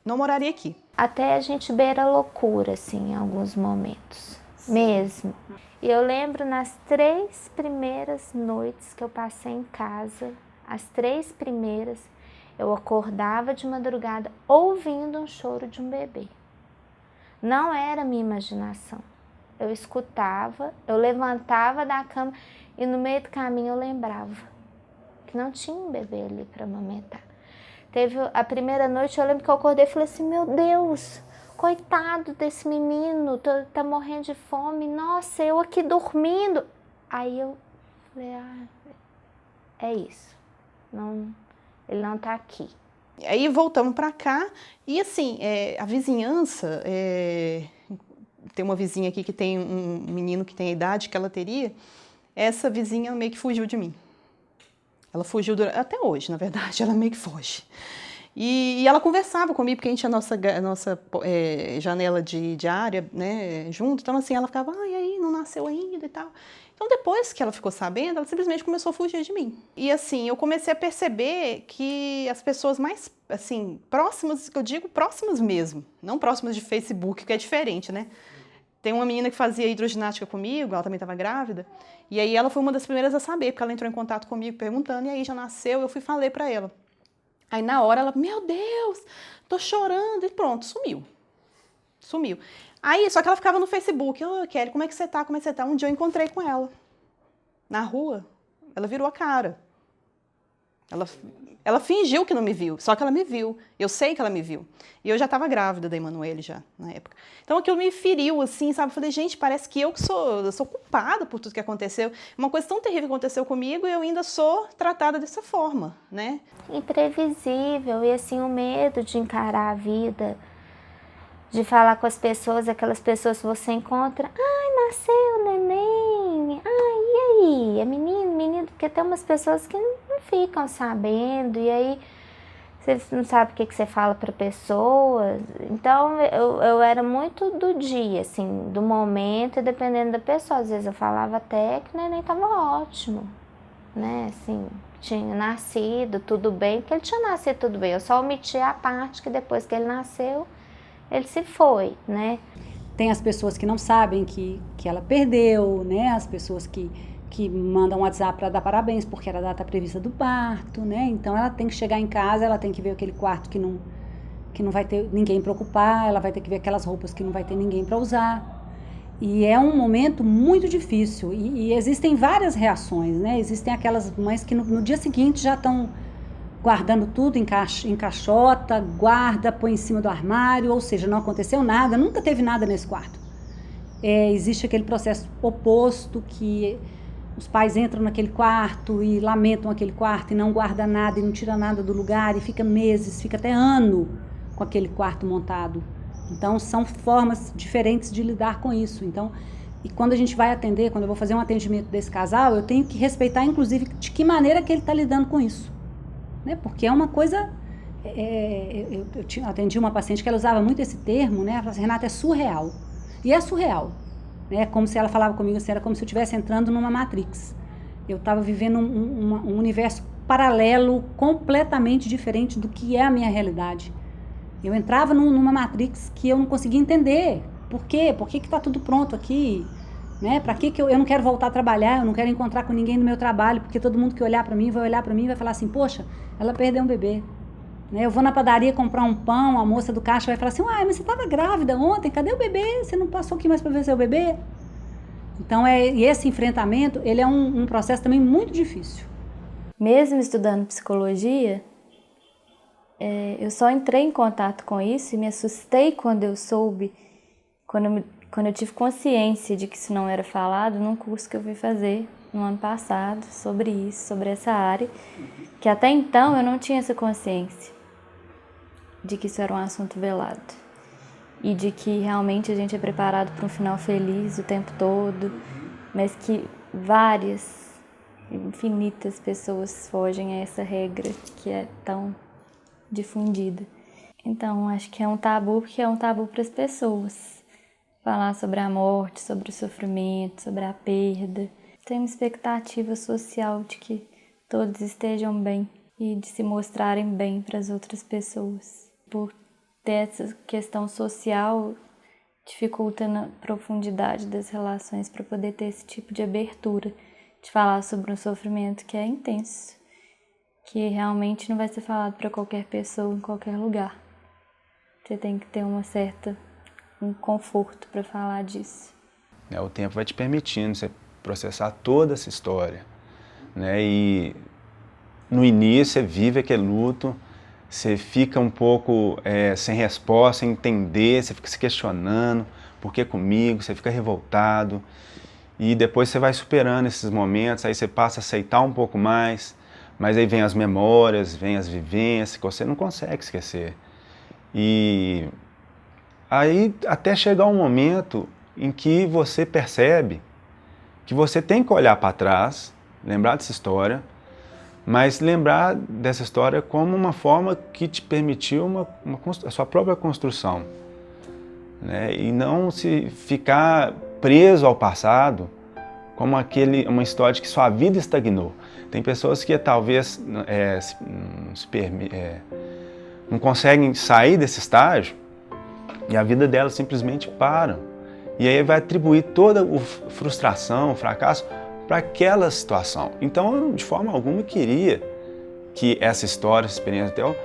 moraria aqui. Até a gente beira a loucura, assim, em alguns momentos, mesmo. E eu lembro nas 3 primeiras noites que eu passei em casa, as 3 primeiras, eu acordava de madrugada ouvindo um choro de um bebê. Não era minha imaginação. Eu escutava, eu levantava da cama e no meio do caminho eu lembrava que não tinha um bebê ali para amamentar. Teve a primeira noite, eu lembro que eu acordei e falei assim, meu Deus, coitado desse menino, tá morrendo de fome, nossa, eu aqui dormindo. Aí eu falei, é isso, ele não tá aqui. Aí voltamos para cá e assim, a vizinhança, tem uma vizinha aqui que tem um menino que tem a idade que ela teria, essa vizinha meio que fugiu de mim. Ela fugiu até hoje, na verdade, ela meio que foge. E ela conversava comigo, porque a gente tinha a nossa janela de área, né, junto, então assim, ela ficava, e aí, não nasceu ainda e tal. Então depois que ela ficou sabendo, ela simplesmente começou a fugir de mim. E assim, eu comecei a perceber que as pessoas mais, assim, próximas, que eu digo próximas mesmo, não próximas de Facebook, que é diferente, né? Tem uma menina que fazia hidroginástica comigo, ela também estava grávida, e aí ela foi uma das primeiras a saber, porque ela entrou em contato comigo perguntando, e aí já nasceu, eu fui e falei para ela. Aí na hora ela, meu Deus, tô chorando, e pronto, sumiu. Aí, só que ela ficava no Facebook, Kelly, como é que você tá, Um dia eu encontrei com ela, na rua, ela virou a cara. Ela fingiu que não me viu, só que ela me viu. Eu sei que ela me viu. E eu já estava grávida da Emanuele já, na época. Então aquilo me feriu, assim, sabe? Eu falei, gente, parece que eu sou culpada por tudo que aconteceu. Uma coisa tão terrível aconteceu comigo e eu ainda sou tratada dessa forma, né? Imprevisível e, assim, o medo de encarar a vida, de falar com as pessoas, aquelas pessoas que você encontra, ai, nasceu o neném, ai, e aí? É menino, porque tem umas pessoas que não ficam sabendo, e aí você não sabe o que você fala para pessoas. Então eu era muito do dia, assim, do momento, e dependendo da pessoa, às vezes eu falava até que o neném estava ótimo, né, assim, tinha nascido tudo bem, porque ele tinha nascido tudo bem, eu só omitia a parte que depois que ele nasceu, ele se foi, né. Tem as pessoas que não sabem que ela perdeu, né, as pessoas que mandam um WhatsApp para dar parabéns porque era a data prevista do parto, né? Então ela tem que chegar em casa, ela tem que ver aquele quarto que não vai ter ninguém para ocupar, ela vai ter que ver aquelas roupas que não vai ter ninguém para usar. E é um momento muito difícil e existem várias reações, né? Existem aquelas mães que no dia seguinte já estão guardando tudo em caixota, guarda, põe em cima do armário, ou seja, não aconteceu nada, nunca teve nada nesse quarto. Existe aquele processo oposto que os pais entram naquele quarto e lamentam aquele quarto e não guarda nada e não tira nada do lugar e fica meses, fica até ano com aquele quarto montado. Então, são formas diferentes de lidar com isso. Então, e quando a gente vai atender, quando eu vou fazer um atendimento desse casal, eu tenho que respeitar, inclusive, de que maneira que ele está lidando com isso. Né? Porque é uma coisa... eu atendi uma paciente que ela usava muito esse termo, né? Ela falava assim, Renata, é surreal. E é surreal. É como se ela falava comigo assim, era como se eu estivesse entrando numa Matrix. Eu estava vivendo um universo paralelo, completamente diferente do que é a minha realidade. Eu entrava numa matrix que eu não conseguia entender. Por quê? Por que está tudo pronto aqui? Né? Para que eu não quero voltar a trabalhar, eu não quero encontrar com ninguém no meu trabalho, porque todo mundo que olhar para mim e vai falar assim, poxa, ela perdeu um bebê. Né? Eu vou na padaria comprar um pão, a moça do caixa vai falar assim, uai, mas você estava grávida ontem, cadê o bebê? Você não passou aqui mais para ver seu bebê? Então, esse enfrentamento, ele é um processo também muito difícil. Mesmo estudando psicologia, eu só entrei em contato com isso e me assustei quando eu soube, quando eu tive consciência de que isso não era falado num curso que eu fui fazer no ano passado sobre isso, sobre essa área, que até então eu não tinha essa consciência de que isso era um assunto velado e de que realmente a gente é preparado para um final feliz o tempo todo, mas que várias, infinitas pessoas fogem a essa regra que é tão difundida. Então, acho que é um tabu porque é um tabu para as pessoas. Falar sobre a morte, sobre o sofrimento, sobre a perda. Tem uma expectativa social de que todos estejam bem e de se mostrarem bem para as outras pessoas. Por ter essa questão social, dificulta na profundidade das relações para poder ter esse tipo de abertura, de falar sobre um sofrimento que é intenso, que realmente não vai ser falado para qualquer pessoa em qualquer lugar. Você tem que ter um conforto para falar disso. O tempo vai te permitindo você processar toda essa história, né? E no início você vive aquele luto, você fica um pouco sem resposta, sem entender, você fica se questionando, por que comigo? Você fica revoltado. E depois você vai superando esses momentos, aí você passa a aceitar um pouco mais, mas aí vem as memórias, vem as vivências que você não consegue esquecer. E aí até chegar um momento em que você percebe que você tem que olhar para trás, lembrar dessa história, mas lembrar dessa história como uma forma que te permitiu a sua própria construção, né? E não se ficar preso ao passado como uma história que sua vida estagnou. Tem pessoas que talvez não conseguem sair desse estágio e a vida delas simplesmente para. E aí vai atribuir toda a frustração, o fracasso para aquela situação. Então eu de forma alguma queria que essa história, essa experiência até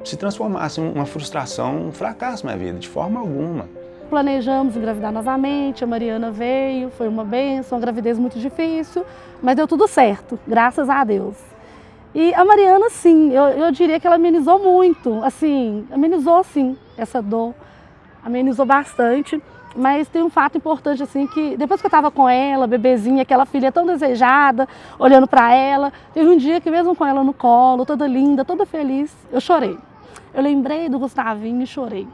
se transformasse em uma frustração, um fracasso na minha vida, de forma alguma. Planejamos engravidar novamente, a Mariana veio, foi uma bênção, uma gravidez muito difícil, mas deu tudo certo, graças a Deus. E a Mariana, sim, eu diria que ela amenizou muito, assim, amenizou sim essa dor, amenizou bastante, mas tem um fato importante assim que depois que eu estava com ela, bebezinha, aquela filha tão desejada, olhando para ela, teve um dia que mesmo com ela no colo, toda linda, toda feliz, eu chorei. Eu lembrei do Gustavinho e chorei.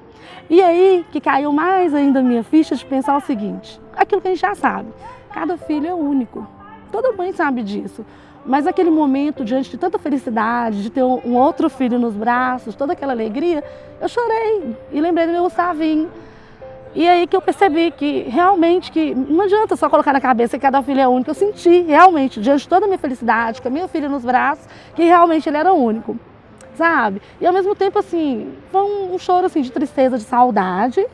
E aí que caiu mais ainda a minha ficha de pensar o seguinte, aquilo que a gente já sabe, cada filho é único, toda mãe sabe disso, mas aquele momento diante de tanta felicidade, de ter um outro filho nos braços, toda aquela alegria, eu chorei e lembrei do meu Gustavinho. E aí que eu percebi que realmente que não adianta só colocar na cabeça que cada filho é único, eu senti realmente, diante de toda a minha felicidade, com a minha filha nos braços, que realmente ele era único. Sabe? E ao mesmo tempo, assim, foi um choro assim, de tristeza, de saudade,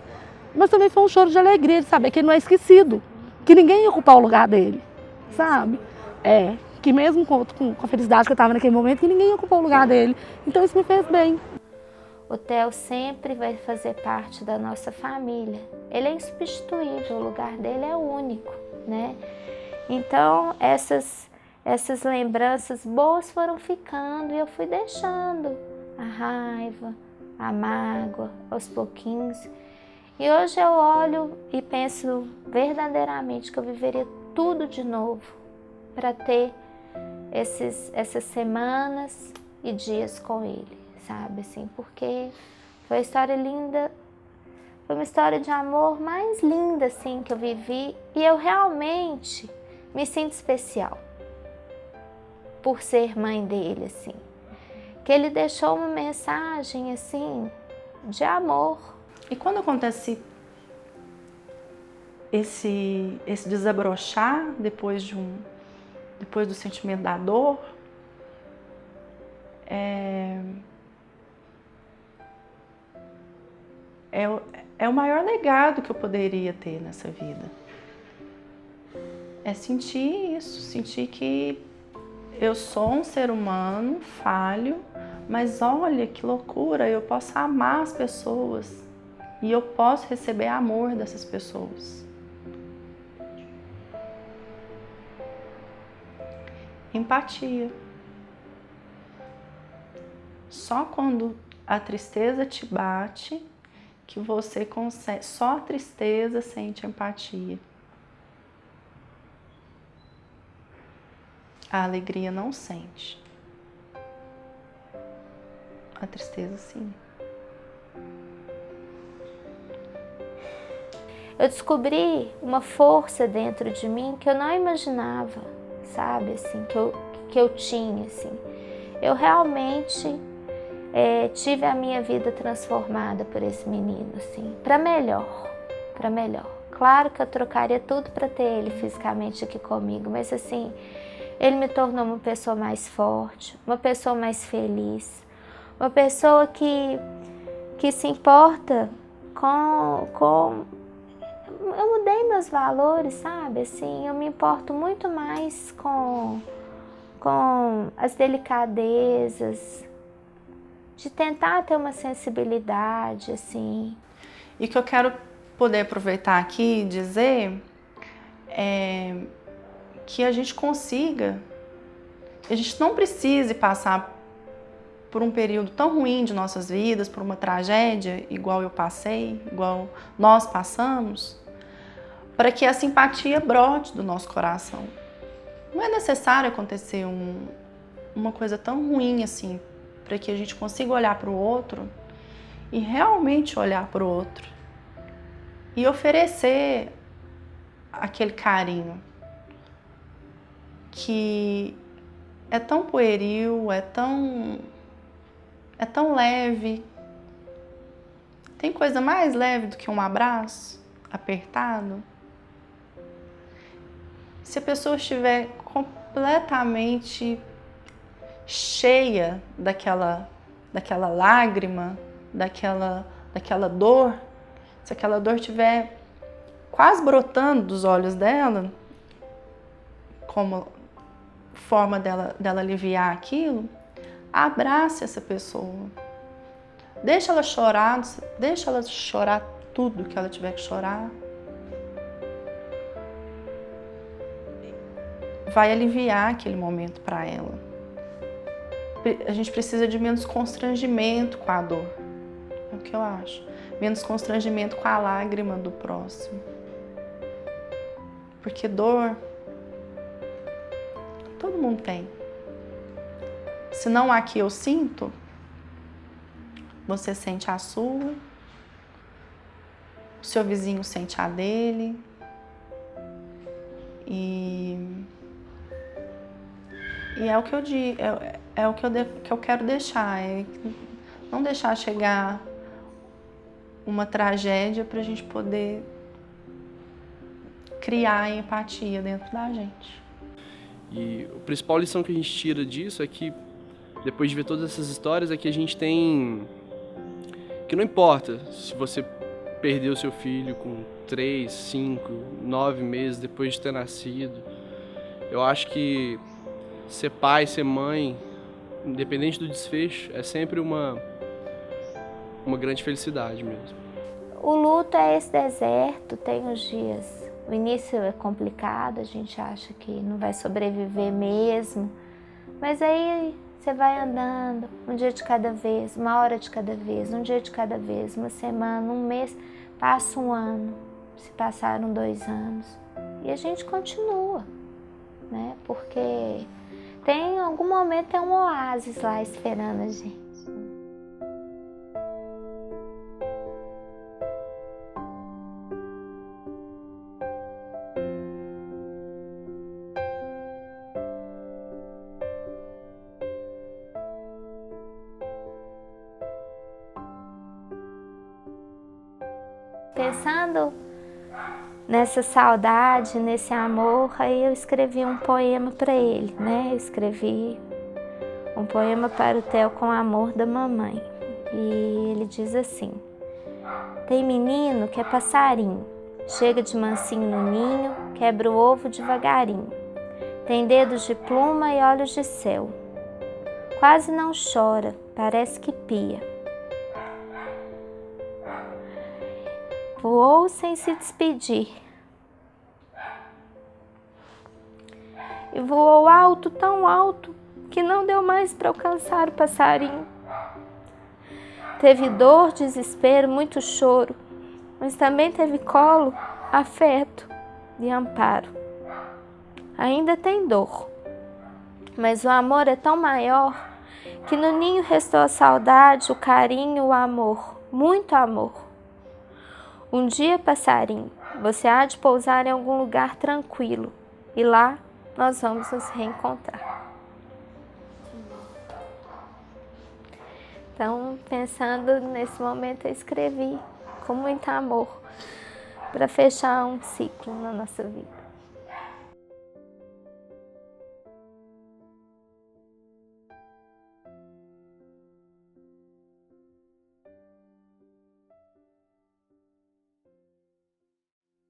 mas também foi um choro de alegria, de saber que ele não é esquecido, que ninguém ia ocupar o lugar dele, sabe? Que mesmo com a felicidade que eu estava naquele momento, que ninguém ia ocupar o lugar dele. Então isso me fez bem. O Theo sempre vai fazer parte da nossa família. Ele é insubstituível, o lugar dele é único, né? Então essas lembranças boas foram ficando e eu fui deixando a raiva, a mágoa, aos pouquinhos. E hoje eu olho e penso verdadeiramente que eu viveria tudo de novo para ter essas semanas e dias com ele, sabe? Assim, porque foi uma história linda, foi uma história de amor mais linda assim, que eu vivi e eu realmente me sinto especial por ser mãe dele, assim, que ele deixou uma mensagem, assim, de amor. E quando acontece esse desabrochar depois do sentimento da dor, é o maior legado que eu poderia ter nessa vida. É sentir isso, sentir que eu sou um ser humano falho, mas olha que loucura, eu posso amar as pessoas e eu posso receber amor dessas pessoas. Empatia. Só quando a tristeza te bate que você consegue, só a tristeza sente empatia. A alegria não sente. A tristeza sim. Eu descobri uma força dentro de mim que eu não imaginava, sabe, assim, que eu tinha, assim. Eu realmente tive a minha vida transformada por esse menino, assim, para melhor, para melhor. Claro que eu trocaria tudo para ter ele fisicamente aqui comigo, mas assim, ele me tornou uma pessoa mais forte, uma pessoa mais feliz, uma pessoa que se importa com... Eu mudei meus valores, sabe? Assim, eu me importo muito mais com as delicadezas, de tentar ter uma sensibilidade, assim. E que eu quero poder aproveitar aqui e dizer que a gente consiga, a gente não precise passar por um período tão ruim de nossas vidas, por uma tragédia igual eu passei, igual nós passamos, para que a simpatia brote do nosso coração. Não é necessário acontecer uma coisa tão ruim assim, para que a gente consiga olhar para o outro e realmente olhar para o outro e oferecer aquele carinho que é tão pueril, é tão leve. Tem coisa mais leve do que um abraço apertado? Se a pessoa estiver completamente cheia daquela lágrima, daquela dor, se aquela dor estiver quase brotando dos olhos dela, como forma dela aliviar aquilo, abrace essa pessoa. Deixa ela chorar tudo que ela tiver que chorar. Vai aliviar aquele momento para ela. A gente precisa de menos constrangimento com a dor. É o que eu acho. Menos constrangimento com a lágrima do próximo. Porque dor, todo mundo tem. Se não a que eu sinto, você sente a sua, o seu vizinho sente a dele. E é o que eu digo, é o que eu quero deixar, é não deixar chegar uma tragédia para a gente poder criar empatia dentro da gente. E a principal lição que a gente tira disso é que, depois de ver todas essas histórias, é que a gente tem... que não importa se você perdeu seu filho com 3, 5, 9 meses depois de ter nascido. Eu acho que ser pai, ser mãe, independente do desfecho, é sempre uma grande felicidade mesmo. O luto é esse deserto, tem os dias. O início é complicado, a gente acha que não vai sobreviver mesmo, mas aí você vai andando, um dia de cada vez, uma hora de cada vez, um dia de cada vez, uma semana, um mês, passa um ano, se passaram 2 anos e a gente continua, né? Porque em algum momento tem um oásis lá esperando a gente. Pensando nessa saudade, nesse amor, aí eu escrevi um poema para ele, né? Eu escrevi um poema para o Theo com o amor da mamãe. E ele diz assim: Tem menino que é passarinho, chega de mansinho no ninho, quebra o ovo devagarinho. Tem dedos de pluma e olhos de céu. Quase não chora, parece que pia. Voou sem se despedir. E voou alto, tão alto, que não deu mais para alcançar o passarinho. Teve dor, desespero, muito choro, mas também teve colo, afeto e amparo. Ainda tem dor, mas o amor é tão maior que no ninho restou a saudade, o carinho, o amor, muito amor. Um dia, passarinho, você há de pousar em algum lugar tranquilo e lá nós vamos nos reencontrar. Então, pensando nesse momento, eu escrevi com muito amor para fechar um ciclo na nossa vida.